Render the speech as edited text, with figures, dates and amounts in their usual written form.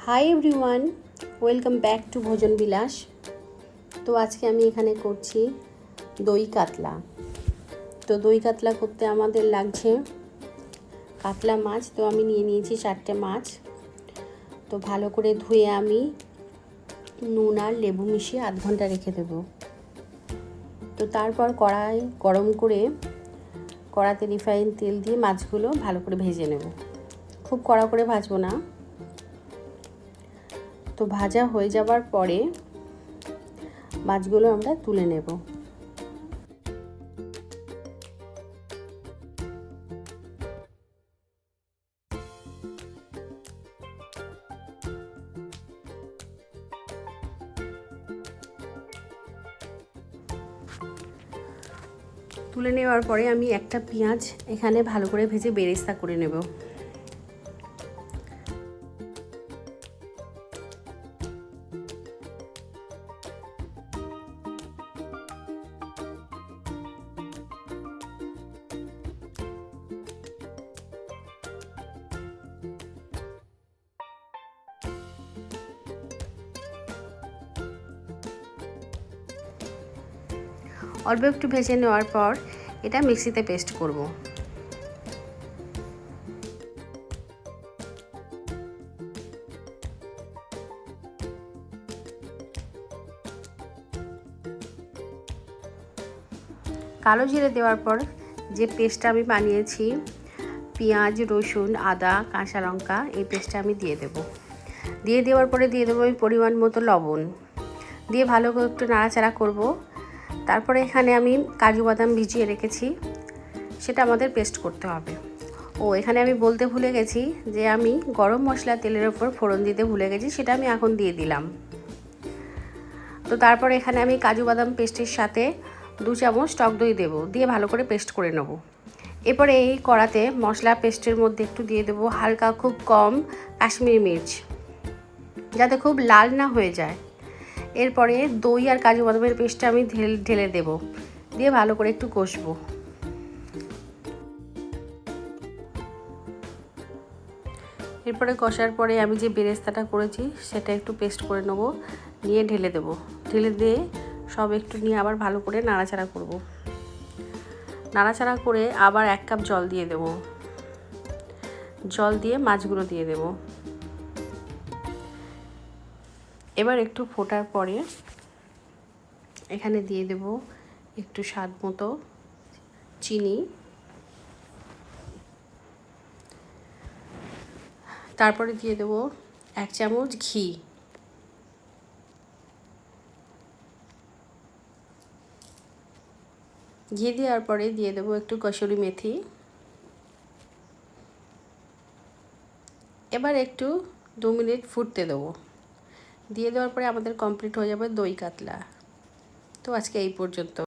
Hi everyone, welcome back to ভোজন বিলাস। তো আজকে আমি এখানে করছি দই কাতলা। তো দই কাতলা করতে আমাদের লাগছে কাতলা মাছ। তো আমি নিয়ে নিয়েছি 4টে মাছ। তো ভালো করে ধুয়ে আমি নুন আর লেবু মিশিয়ে আধ ঘন্টা রেখে দেব। তো তারপর কড়াই গরম করে কড়াতে রিফাইন তেল দিয়ে মাছগুলো ভালো করে ভেজে নেব। খুব কড়া করে ভাজবো না। তো ভাজা হয়ে যাবার পরে মাছগুলো আমরা তুলে নেব। তুলে নেওয়ার পরে আমি একটা পেঁয়াজ এখানে ভালো করে ভেজে বেরেস্তা করে নেব। অল্প একটু ভেজে নেওয়ার পর এটা মিক্সিতে পেস্ট করব। কালো জিরে দেওয়ার পর যে পেস্টটা আমি বানিয়েছি, পেঁয়াজ, রসুন, আদা, কাঁচা লঙ্কা, এই পেস্টটা আমি দিয়ে দেব। দিয়ে দেওয়ার পরে দিয়ে দেবো আমি পরিমাণ মতো লবণ দিয়ে ভালো করে একটু নাড়াচাড়া করব। তারপরে এখানে আমি কাজু বাদাম ভিজিয়ে রেখেছি, সেটা আমাদের পেস্ট করতে হবে। এখানে আমি বলতে ভুলে গেছি যে আমি গরম মশলা তেলের ওপর ফোড়ন দিতে ভুলে গেছি, সেটা আমি এখন দিয়ে দিলাম। তো তারপর এখানে আমি কাজু বাদাম পেস্টের সাথে 2 চামচ টক দই দেবো, দিয়ে ভালো করে পেস্ট করে নেব। এরপরে এই কড়াতে মশলা পেস্টের মধ্যে একটু দিয়ে দেবো হালকা খুব কম কাশ্মীরি মির্চ, যাতে খুব লাল না হয়ে যায়। এরপরে দই আর কাজু বাদামের পেস্টটা আমি ঢেলে দেব, দিয়ে ভালো করে একটু কষবো। এরপরে কষার পরে আমি যে বেরেস্তাটা করেছি সেটা একটু পেস্ট করে নেব, নিয়ে ঢেলে দেব। ঢেলে দিয়ে সব একটু নিয়ে আবার ভালো করে নাড়াচাড়া করব। নাড়াচাড়া করে আবার 1 কাপ জল দিয়ে দেব। জল দিয়ে মাছগুলো দিয়ে দেব। এবার একটু ফোটার পরে এখানে দিয়ে দেব একটু স্বাদ মতো চিনি, তারপরে দিয়ে দেব 1 চামচ ঘি। ঘি দেওয়ার পরে দিয়ে দেবো একটু কসুরি মেথি। এবার একটু 2 মিনিট ফুটতে দেবো। দিয়ে দেওয়ার পরে আমাদের কমপ্লিট হয়ে যাবে দই কাতলা। তো আজকে এই পর্যন্ত।